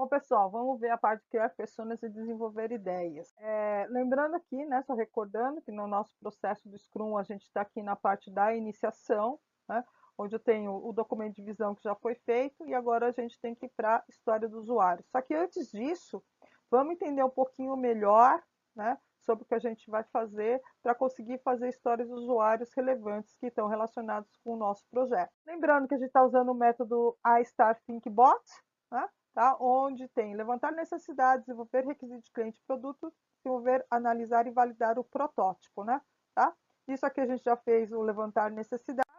Bom, pessoal, vamos ver a parte de criar personas e desenvolver ideias. Lembrando aqui, né, só recordando que no nosso processo do Scrum a gente está aqui na parte da iniciação, né, onde eu tenho o documento de visão que já foi feito e agora a gente tem que ir para a história do usuário. Só que antes disso, vamos entender um pouquinho melhor, né, sobre o que a gente vai fazer para conseguir fazer histórias dos usuários relevantes que estão relacionados com o nosso projeto. Lembrando que a gente está usando o método iStarThinkBot, né? Tá? Onde tem levantar necessidades, desenvolver requisitos de cliente e produto, desenvolver, analisar e validar o protótipo, né? Tá? Isso aqui a gente já fez o levantar necessidades,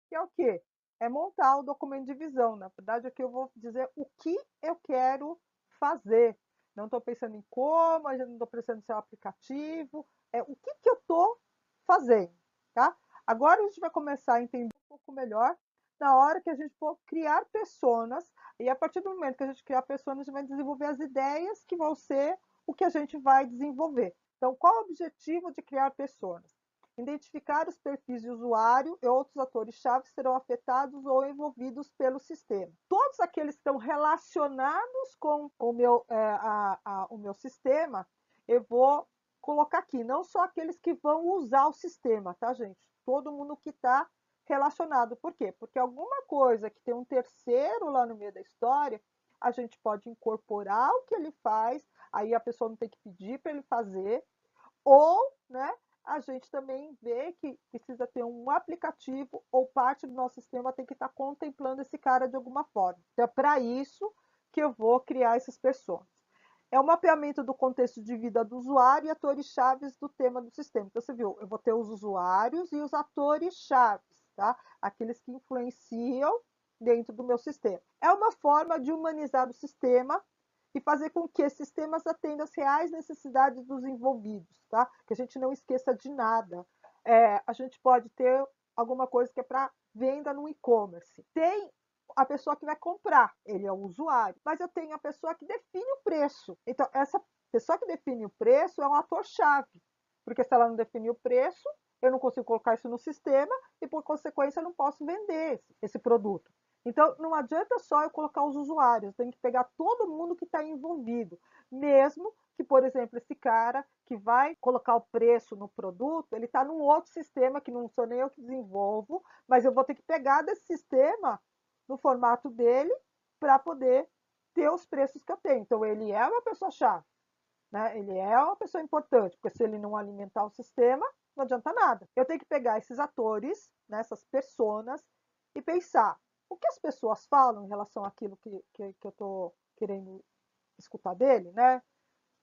que é o quê? É montar o documento de visão. Na verdade, aqui eu vou dizer o que eu quero fazer. Não estou pensando em como, não estou pensando em ser um aplicativo, é o que eu estou fazendo, tá? Agora a gente vai começar a entender um pouco melhor na hora que a gente for criar personas, e a partir do momento que a gente criar personas, a gente vai desenvolver as ideias que vão ser o que a gente vai desenvolver. Então, qual o objetivo de criar personas? Identificar os perfis de usuário e outros atores-chave que serão afetados ou envolvidos pelo sistema. Todos aqueles que estão relacionados com o meu sistema, eu vou colocar aqui, não só aqueles que vão usar o sistema, tá, gente? Todo mundo que está relacionado. Por quê? Porque alguma coisa que tem um terceiro lá no meio da história, a gente pode incorporar o que ele faz, aí a pessoa não tem que pedir para ele fazer, ou, né, a gente também vê que precisa ter um aplicativo ou parte do nosso sistema tem que estar contemplando esse cara de alguma forma. Então, é para isso que eu vou criar essas pessoas. É o mapeamento do contexto de vida do usuário e atores-chave do tema do sistema. Então, você viu, eu vou ter os usuários e os atores-chave, tá? Aqueles que influenciam dentro do meu sistema. É uma forma de humanizar o sistema e fazer com que esses sistemas atendam às reais necessidades dos envolvidos, tá? Que a gente não esqueça de nada. A gente pode ter alguma coisa que é para venda no e-commerce. Tem a pessoa que vai comprar, ele é o usuário, mas eu tenho a pessoa que define o preço. Então, essa pessoa que define o preço é um ator-chave, porque se ela não definir o preço, eu não consigo colocar isso no sistema e, por consequência, eu não posso vender esse produto. Então, não adianta só eu colocar os usuários, tem que pegar todo mundo que está envolvido, mesmo que, por exemplo, esse cara que vai colocar o preço no produto, ele está num outro sistema que não sou nem eu que desenvolvo, mas eu vou ter que pegar desse sistema no formato dele para poder ter os preços que eu tenho. Então, ele é uma pessoa-chave, né? Ele é uma pessoa importante, porque se ele não alimentar o sistema, não adianta nada. Eu tenho que pegar esses atores, né, essas personas, e pensar o que as pessoas falam em relação àquilo que eu estou querendo escutar dele, né?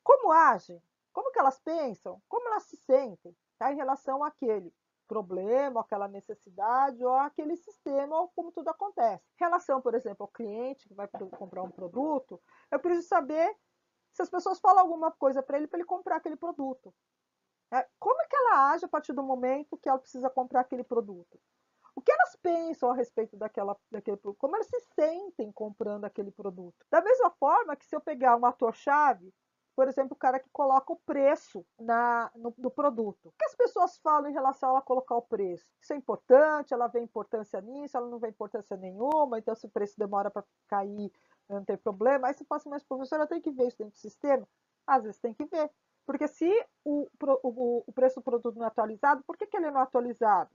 Como agem, como que elas pensam, como elas se sentem, tá? Em relação àquele problema, àquela necessidade ou àquele sistema, ou como tudo acontece. Em relação, por exemplo, ao cliente que vai comprar um produto, eu preciso saber se as pessoas falam alguma coisa para ele comprar aquele produto. Como é que ela age a partir do momento que ela precisa comprar aquele produto? O que elas pensam a respeito daquele produto? Como elas se sentem comprando aquele produto? Da mesma forma que se eu pegar um ator-chave, por exemplo, o cara que coloca o preço no produto. O que as pessoas falam em relação a ela colocar o preço? Isso é importante? Ela vê importância nisso? Ela não vê importância nenhuma? Então, se o preço demora para cair, não tem problema. Aí você fala assim, mas professora, tem que ver isso dentro do sistema? Às vezes tem que ver. Porque se o preço do produto não é atualizado, por que ele não é atualizado?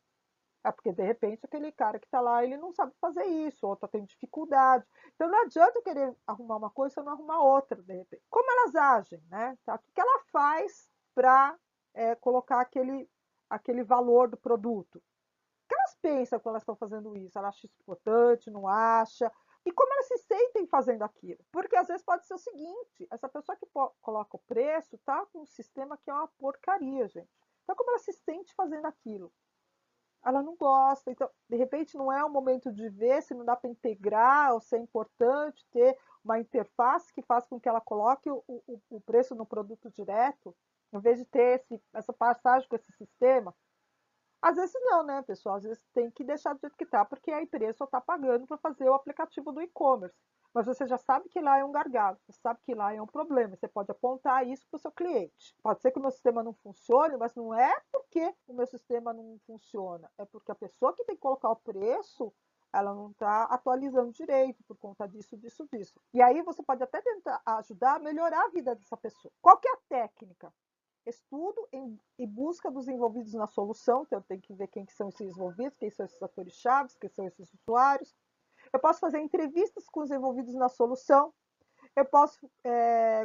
Porque de repente aquele cara que está lá, ele não sabe fazer isso, ou está tendo dificuldade. Então não adianta eu querer arrumar uma coisa se eu não arrumar outra, de repente. Como elas agem, né? Tá? O que ela faz para colocar aquele valor do produto? O que elas pensam quando elas estão fazendo isso? Elas acham isso importante, não acha? E como elas se sentem fazendo aquilo? Porque às vezes pode ser o seguinte, essa pessoa que coloca o preço tá com um sistema que é uma porcaria, gente. Então como ela se sente fazendo aquilo? Ela não gosta. Então, de repente, não é o momento de ver se não dá para integrar ou se é importante ter uma interface que faça com que ela coloque o preço no produto direto, em vez de ter essa passagem com esse sistema. Às vezes não, né, pessoal? Às vezes tem que deixar do jeito que está, porque a empresa só está pagando para fazer o aplicativo do e-commerce. Mas você já sabe que lá é um gargalo, você sabe que lá é um problema, você pode apontar isso para o seu cliente. Pode ser que o meu sistema não funcione, mas não é porque o meu sistema não funciona, é porque a pessoa que tem que colocar o preço, ela não está atualizando direito por conta disso, disso, disso. E aí você pode até tentar ajudar a melhorar a vida dessa pessoa. Qual que é a técnica? Estudo e busca dos envolvidos na solução, então eu tenho que ver quem que são esses envolvidos, quem são esses atores-chave, quem são esses usuários. Eu posso fazer entrevistas com os envolvidos na solução, eu posso,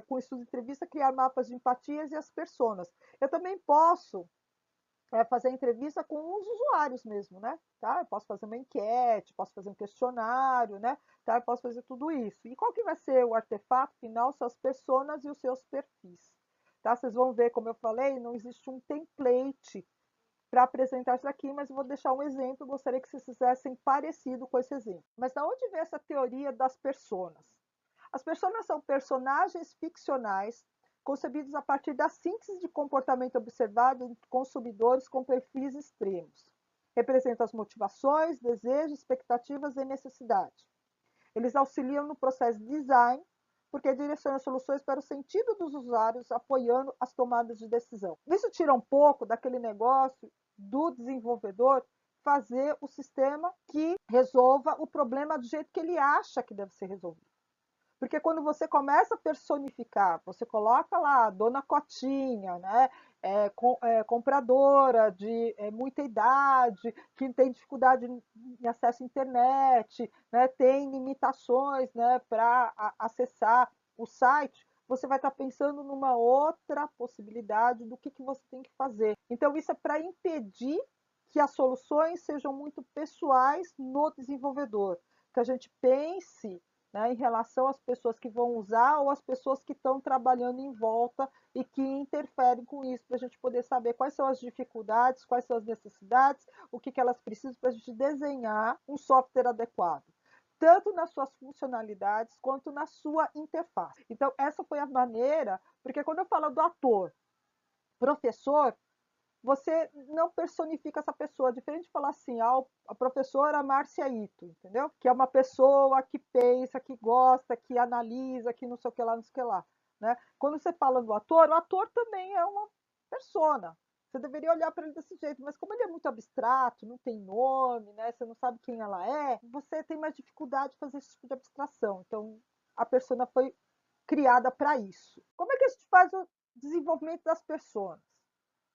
com o estudo de entrevista, criar mapas de empatias e as personas. Eu também posso fazer entrevista com os usuários mesmo, né? Tá? Eu posso fazer uma enquete, posso fazer um questionário, né? Tá? Eu posso fazer tudo isso. E qual que vai ser o artefato final? São as personas e os seus perfis. Tá? Vocês vão ver, como eu falei, não existe um template para apresentar isso aqui, mas eu vou deixar um exemplo, gostaria que vocês fizessem parecido com esse exemplo. Mas da onde vem essa teoria das personas? As personas são personagens ficcionais concebidos a partir da síntese de comportamento observado em consumidores com perfis extremos. Representam as motivações, desejos, expectativas e necessidades. Eles auxiliam no processo de design, porque direcionam soluções para o sentido dos usuários, apoiando as tomadas de decisão. Isso tira um pouco daquele negócio do desenvolvedor fazer o sistema que resolva o problema do jeito que ele acha que deve ser resolvido. Porque quando você começa a personificar, você coloca lá a dona Cotinha, né? Compradora de muita idade, que tem dificuldade em acesso à internet, né? Tem limitações, né? Para acessar o site, você vai estar pensando numa outra possibilidade do que você tem que fazer. Então, isso é para impedir que as soluções sejam muito pessoais no desenvolvedor, que a gente pense, né, em relação às pessoas que vão usar ou às pessoas que estão trabalhando em volta e que interferem com isso, para a gente poder saber quais são as dificuldades, quais são as necessidades, o que elas precisam para a gente desenhar um software adequado, tanto nas suas funcionalidades quanto na sua interface. Então, essa foi a maneira, porque quando eu falo do ator, professor, você não personifica essa pessoa, diferente de falar assim, a professora Márcia Ito, entendeu? Que é uma pessoa que pensa, que gosta, que analisa, que não sei o que lá, não sei o que lá. Né? Quando você fala do ator, o ator também é uma persona. Você deveria olhar para ele desse jeito, mas como ele é muito abstrato, não tem nome, né? Você não sabe quem ela é, você tem mais dificuldade de fazer esse tipo de abstração. Então, a persona foi criada para isso. Como é que a gente faz o desenvolvimento das personas?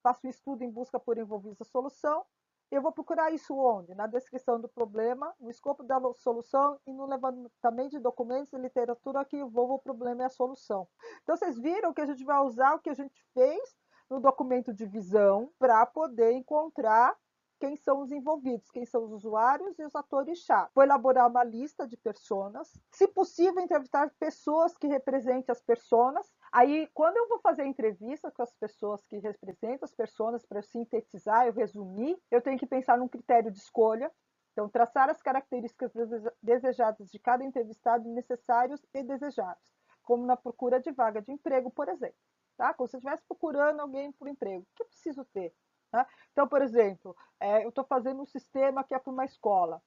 Faço um estudo em busca por envolvidos a solução. Eu vou procurar isso onde? Na descrição do problema, no escopo da solução e no levantamento de documentos e literatura que envolva o problema e a solução. Então, vocês viram que a gente vai usar o que a gente fez no documento de visão para poder encontrar quem são os envolvidos, quem são os usuários e os atores-chave. Vou elaborar uma lista de personas, se possível, entrevistar pessoas que representem as personas. Aí, quando eu vou fazer a entrevista com as pessoas que representam as personas, para eu sintetizar, eu resumir, eu tenho que pensar num critério de escolha. Então, traçar as características desejadas de cada entrevistado, necessários e desejados, como na procura de vaga de emprego, por exemplo. Tá? Como se você estivesse procurando alguém por emprego. O que eu preciso ter? Tá? Então, por exemplo, eu estou fazendo um sistema que é para uma escola.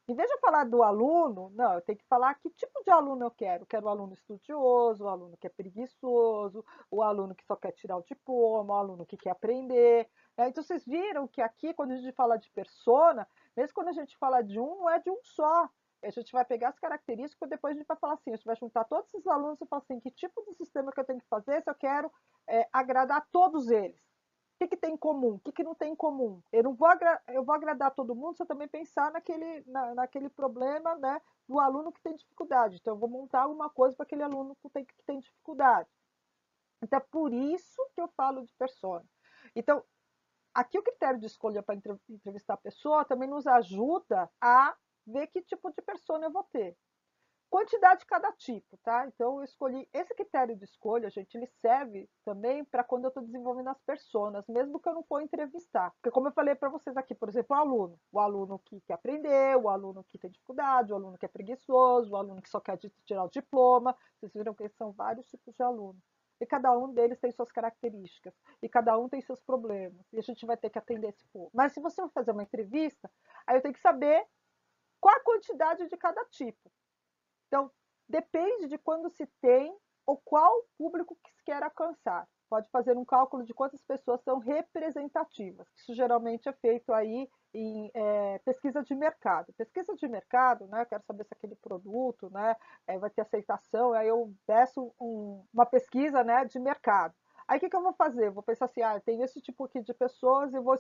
Em vez de eu falar do aluno, não, eu tenho que falar que tipo de aluno eu quero. Quero o aluno estudioso, o aluno que é preguiçoso, o aluno que só quer tirar o diploma, o aluno que quer aprender. Né? Então, vocês viram que aqui, quando a gente fala de persona, mesmo quando a gente fala de um, não é de um só. A gente vai pegar as características e depois a gente vai falar assim, a gente vai juntar todos esses alunos e falar assim, que tipo de sistema que eu tenho que fazer se eu quero agradar todos eles. O que tem em comum? O que não tem em comum? Eu vou agradar todo mundo se eu também pensar naquele problema, né, do aluno que tem dificuldade. Então, eu vou montar alguma coisa para aquele aluno que tem dificuldade. Então, é por isso que eu falo de persona. Então, aqui o critério de escolha para entrevistar a pessoa também nos ajuda a ver que tipo de persona eu vou ter. Quantidade de cada tipo, tá? Então, eu escolhi esse critério de escolha, gente, ele serve também para quando eu estou desenvolvendo as personas, mesmo que eu não for entrevistar. Porque, como eu falei para vocês aqui, por exemplo, o aluno que quer aprender, o aluno que tem dificuldade, o aluno que é preguiçoso, o aluno que só quer tirar o diploma. Vocês viram que são vários tipos de aluno. E cada um deles tem suas características, e cada um tem seus problemas, e a gente vai ter que atender esse povo. Mas se você for fazer uma entrevista, aí eu tenho que saber qual a quantidade de cada tipo. Então, depende de quando se tem ou qual público que se quer alcançar. Pode fazer um cálculo de quantas pessoas são representativas. Isso geralmente é feito aí em pesquisa de mercado. Pesquisa de mercado, né, eu quero saber se aquele produto, né, vai ter aceitação, aí eu peço uma pesquisa, né, de mercado. Aí o que, que eu vou fazer? Eu vou pensar assim, tem esse tipo aqui de pessoas, eu vou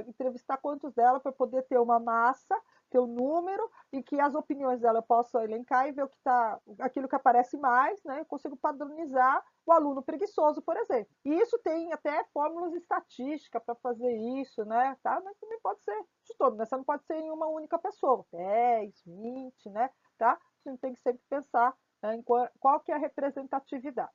entrevistar quantos delas para poder ter uma massa, ter um número, e que as opiniões dela eu possa elencar e ver o que tá, aquilo que aparece mais, né? Eu consigo padronizar o aluno preguiçoso, por exemplo. E isso tem até fórmulas estatísticas para fazer isso, né? Tá? Mas também pode ser de todo, né? Você não pode ser em uma única pessoa, 10, 20, né? Tá? A gente tem que sempre pensar, né, em qual que é a representatividade.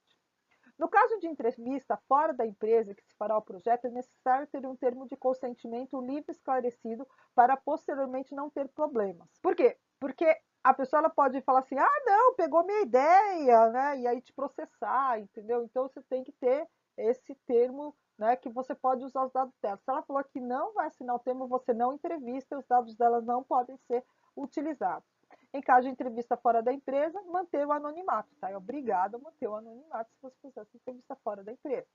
No caso de entrevista fora da empresa que se fará o projeto, é necessário ter um termo de consentimento livre e esclarecido para posteriormente não ter problemas. Por quê? Porque a pessoa ela pode falar assim, não, pegou minha ideia, né? E aí te processar, entendeu? Então você tem que ter esse termo, né, que você pode usar os dados dela. Se ela falou que não vai assinar o termo, você não entrevista, os dados dela não podem ser utilizados. Em caso de entrevista fora da empresa, manter o anonimato, tá? É obrigado a manter o anonimato se você fizer essa entrevista fora da empresa.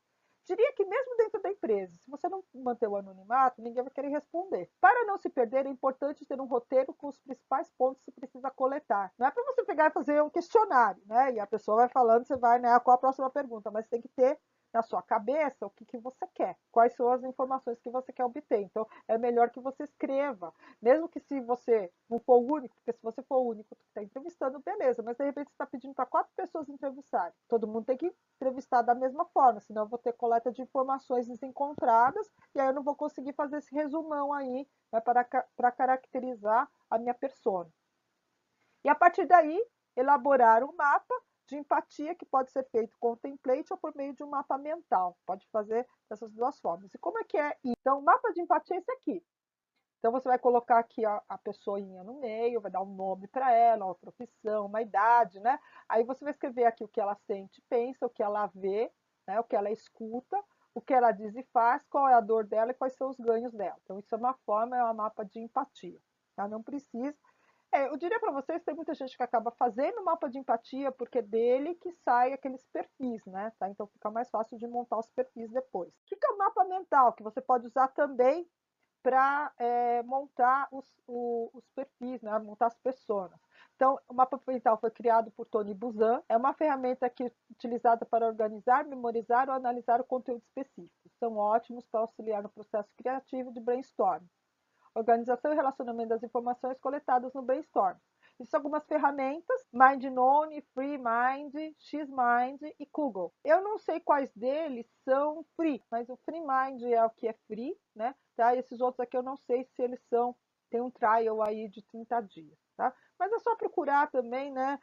Diria que mesmo dentro da empresa, se você não manter o anonimato, ninguém vai querer responder. Para não se perder, é importante ter um roteiro com os principais pontos que você precisa coletar. Não é para você pegar e fazer um questionário, né? E a pessoa vai falando, você vai, né? Qual a próxima pergunta? Mas tem que ter na sua cabeça o que, que você quer, quais são as informações que você quer obter. Então, é melhor que você escreva, mesmo que se você não for o único, porque se você for o único que está entrevistando, beleza, mas de repente você está pedindo para 4 pessoas entrevistarem. Todo mundo tem que entrevistar da mesma forma, senão eu vou ter coleta de informações desencontradas e aí eu não vou conseguir fazer esse resumão aí, né, para caracterizar a minha persona. E a partir daí, elaborar um mapa de empatia que pode ser feito com template ou por meio de um mapa mental. Pode fazer dessas duas formas. E como é que é? Então, o mapa de empatia é esse aqui. Então, você vai colocar aqui a pessoinha no meio, vai dar um nome para ela, uma profissão, uma idade, né? Aí você vai escrever aqui o que ela sente, pensa, o que ela vê, né? O que ela escuta, o que ela diz e faz, qual é a dor dela e quais são os ganhos dela. Então, isso é uma forma, é um mapa de empatia. Tá? Não precisa. Eu diria para vocês, tem muita gente que acaba fazendo mapa de empatia porque é dele que sai aqueles perfis, né? Tá? Então fica mais fácil de montar os perfis depois. O que é o mapa mental? Que você pode usar também para montar os perfis, né? Montar as pessoas. Então, o mapa mental foi criado por Tony Buzan. É uma ferramenta que é utilizada para organizar, memorizar ou analisar o conteúdo específico. São ótimos para auxiliar no processo criativo de brainstorming, organização e relacionamento das informações coletadas no brainstorm. Existem algumas ferramentas, MindNown, FreeMind, XMind e Google. Eu não sei quais deles são free, mas o FreeMind é o que é free, né? Tá? Esses outros aqui eu não sei se eles são, tem um trial aí de 30 dias, tá? Mas é só procurar também, né?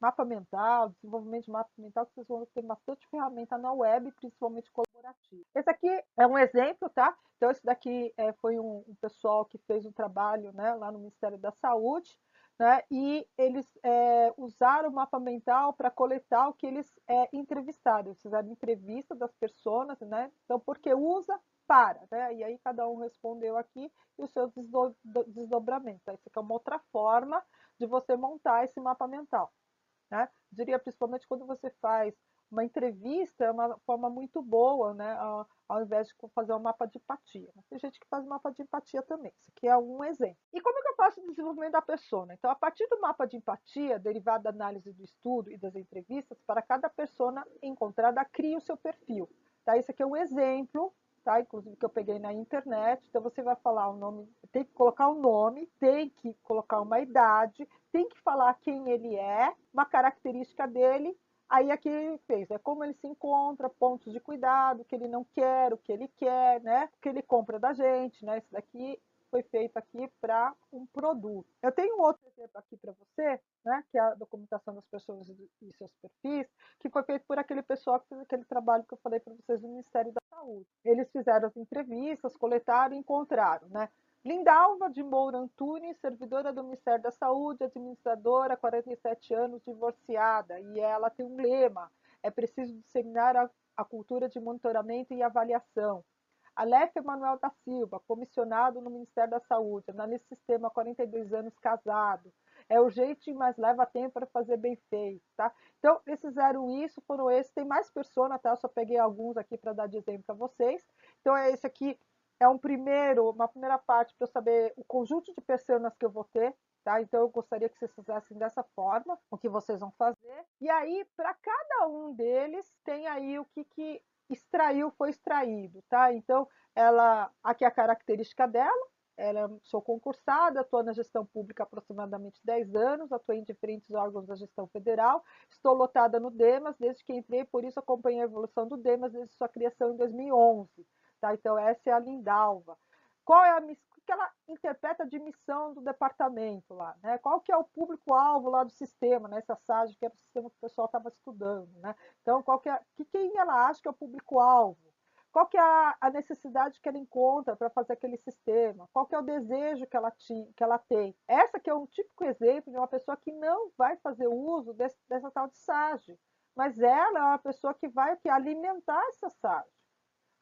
Mapa mental, desenvolvimento de mapa mental, que vocês vão ter bastante ferramenta na web, principalmente colaborativa. Esse aqui é um exemplo, tá? Então, esse daqui foi um pessoal que fez um trabalho, né, lá no Ministério da Saúde, né, e eles usaram o mapa mental para coletar o que eles entrevistaram. Eles fizeram entrevista das pessoas, né? Então, porque usa para, né? E aí cada um respondeu aqui e o seu desdobramento. Essa aqui é uma outra forma de você montar esse mapa mental, né? Diria principalmente quando você faz uma entrevista, é uma forma muito boa, né? Ao invés de fazer um mapa de empatia. Mas tem gente que faz mapa de empatia também. Isso aqui é um exemplo. E como é que eu faço o desenvolvimento da persona? Então, a partir do mapa de empatia, derivado da análise do estudo e das entrevistas, para cada persona encontrada, cria o seu perfil. Tá? Isso aqui é um exemplo, tá? Inclusive que eu peguei na internet. Então, você vai falar o nome, tem que colocar o nome, tem que colocar uma idade, tem que falar quem ele é, uma característica dele. Aí aqui ele fez, como ele se encontra, pontos de cuidado, o que ele não quer, o que ele quer, né? O que ele compra da gente, né? Isso daqui foi feito aqui para um produto. Eu tenho um outro exemplo aqui para você, né? Que é a documentação das pessoas e seus perfis, que foi feito por aquele pessoal que fez aquele trabalho que eu falei para vocês do Ministério da Saúde. Eles fizeram as entrevistas, coletaram e encontraram, né? Lindalva de Moura Antunes, servidora do Ministério da Saúde, administradora, 47 anos, divorciada. E ela tem um lema: é preciso disseminar a cultura de monitoramento e avaliação. Aleph Emanuel da Silva, comissionado no Ministério da Saúde, analista de sistema, 42 anos, casado. é urgente, mas leva tempo para fazer bem feito, tá? Então, eles fizeram isso, foram esses, tem mais persona, tá? Eu só peguei alguns aqui para dar de exemplo para vocês. Então, é esse aqui, é uma primeira parte para eu saber o conjunto de personas que eu vou ter, tá? Então, eu gostaria que vocês fizessem dessa forma, o que vocês vão fazer. E aí, para cada um deles, tem aí o que extraiu, foi extraído, tá? Então, ela, aqui é a característica dela, sou concursada, estou na gestão pública há aproximadamente 10 anos, atuei em diferentes órgãos da gestão federal, estou lotada no DEMAS desde que entrei, por isso acompanhei a evolução do DEMAS desde sua criação em 2011. Tá? Então, essa é a Lindalva. Qual é a missão? O que ela interpreta de missão do departamento lá? Né? Qual que é o público-alvo lá do sistema, né? Essa SAGE, que era o sistema que o pessoal estava estudando. Né? Então, quem ela acha que é o público-alvo? Qual que é a necessidade que ela encontra para fazer aquele sistema? Qual que é o desejo que ela tem? Essa que é um típico exemplo de uma pessoa que não vai fazer uso dessa tal de SAGE, mas ela é uma pessoa que vai alimentar essa SAGE,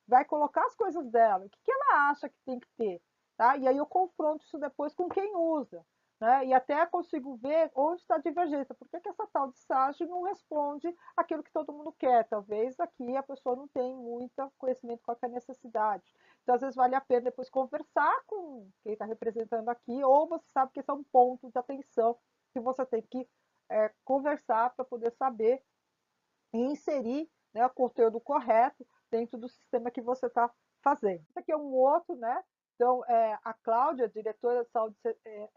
vai colocar as coisas dela, o que ela acha que tem que ter, tá? E aí eu confronto isso depois com quem usa, né? E até consigo ver onde está a divergência, por que essa tal de SAGE não responde aquilo que todo mundo quer, talvez aqui a pessoa não tem muito conhecimento qual é a necessidade. Então, às vezes, vale a pena depois conversar com quem está representando aqui, ou você sabe que esse é um ponto de atenção que você tem que conversar para poder saber e inserir, né, o conteúdo correto dentro do sistema que você está fazendo. Esse aqui é um outro, né? Então, a Cláudia, diretora de saúde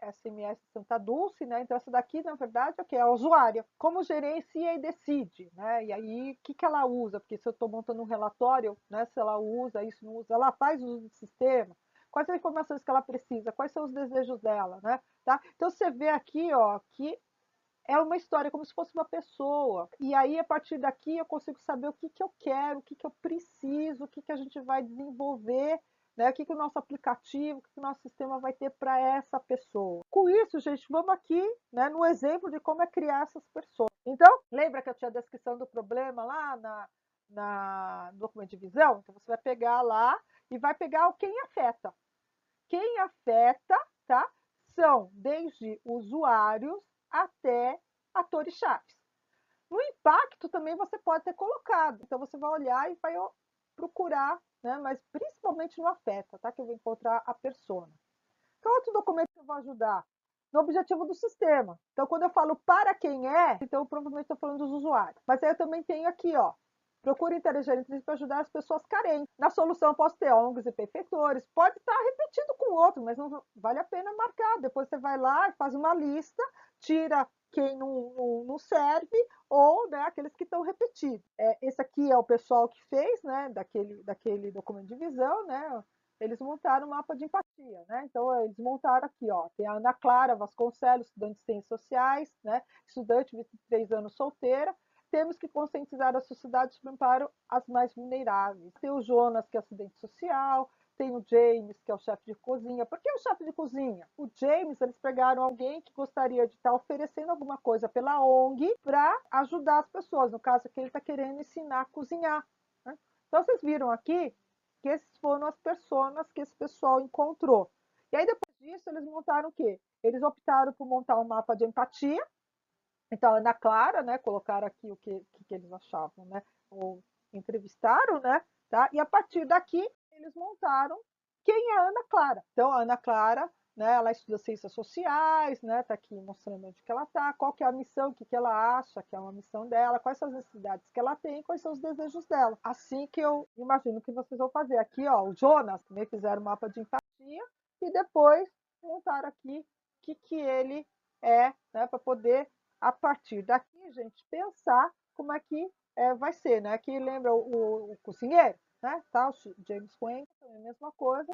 SMS Santa Dulce, né? Então, essa daqui, na verdade, é o que? É a usuária. Como gerencia e decide, né? E aí, o que ela usa? Porque se eu estou montando um relatório, né? Se ela usa isso, não usa, ela faz uso do sistema, quais as informações que ela precisa, quais são os desejos dela, né? Tá? Então, você vê aqui, ó, que é uma história como se fosse uma pessoa. E aí, a partir daqui, eu consigo saber o que eu quero, o que eu preciso, o que a gente vai desenvolver, né? O que o nosso aplicativo, o que o nosso sistema vai ter para essa pessoa. Com isso, gente, vamos aqui, né, no exemplo de como é criar essas pessoas. Então, lembra que eu tinha a descrição do problema lá no documento de visão? Então, você vai pegar lá e vai pegar o quem afeta. Quem afeta, tá? São desde usuários até atores chaves. No impacto também você pode ter colocado. Então você vai olhar e vai procurar, né? Mas principalmente no afeta, tá? Que eu vou encontrar a persona. Então, outro documento que eu vou ajudar no objetivo do sistema. Então, quando eu falo para quem é, então eu provavelmente estou falando dos usuários. Mas aí eu também tenho aqui, ó, procura inteligência para ajudar as pessoas carentes. Na solução posso ter ONGs e benfeitores, pode estar repetido com outro, mas não vale a pena marcar. Depois você vai lá e faz uma lista, tira quem não serve ou, né, aqueles que estão repetidos. Esse aqui é o pessoal que fez, né, daquele documento de visão, né, eles montaram um mapa de empatia, né? Então, eles montaram aqui, ó, tem a Ana Clara Vasconcelos, estudante de Ciências Sociais, né? Estudante, 23 anos, solteira. Temos que conscientizar a sociedade sobre o amparo às mais vulneráveis. Tem o Jonas, que é assistente social, tem o James, que é o chefe de cozinha. Por que o chefe de cozinha? O James, eles pegaram alguém que gostaria de estar oferecendo alguma coisa pela ONG para ajudar as pessoas. No caso aqui, ele está querendo ensinar a cozinhar. Né? Então, vocês viram aqui que esses foram as personas que esse pessoal encontrou. E aí, depois disso, eles montaram o quê? Eles optaram por montar um mapa de empatia. Então, Ana Clara, né, colocaram aqui o que eles achavam, né, ou entrevistaram, né, tá? E a partir daqui, eles montaram quem é a Ana Clara. Então, a Ana Clara, né, ela estuda ciências sociais, né, tá aqui mostrando onde que ela tá, qual que é a missão, o que ela acha que é uma missão dela, quais são as necessidades que ela tem, quais são os desejos dela. Assim que eu imagino que vocês vão fazer. Aqui, ó, o Jonas também fizeram um mapa de empatia e depois montaram aqui o que ele é, né, para poder a partir daqui, gente, pensar como é que vai ser, né? Aqui lembra o cozinheiro, né? Tá? O James Wayne, também a mesma coisa.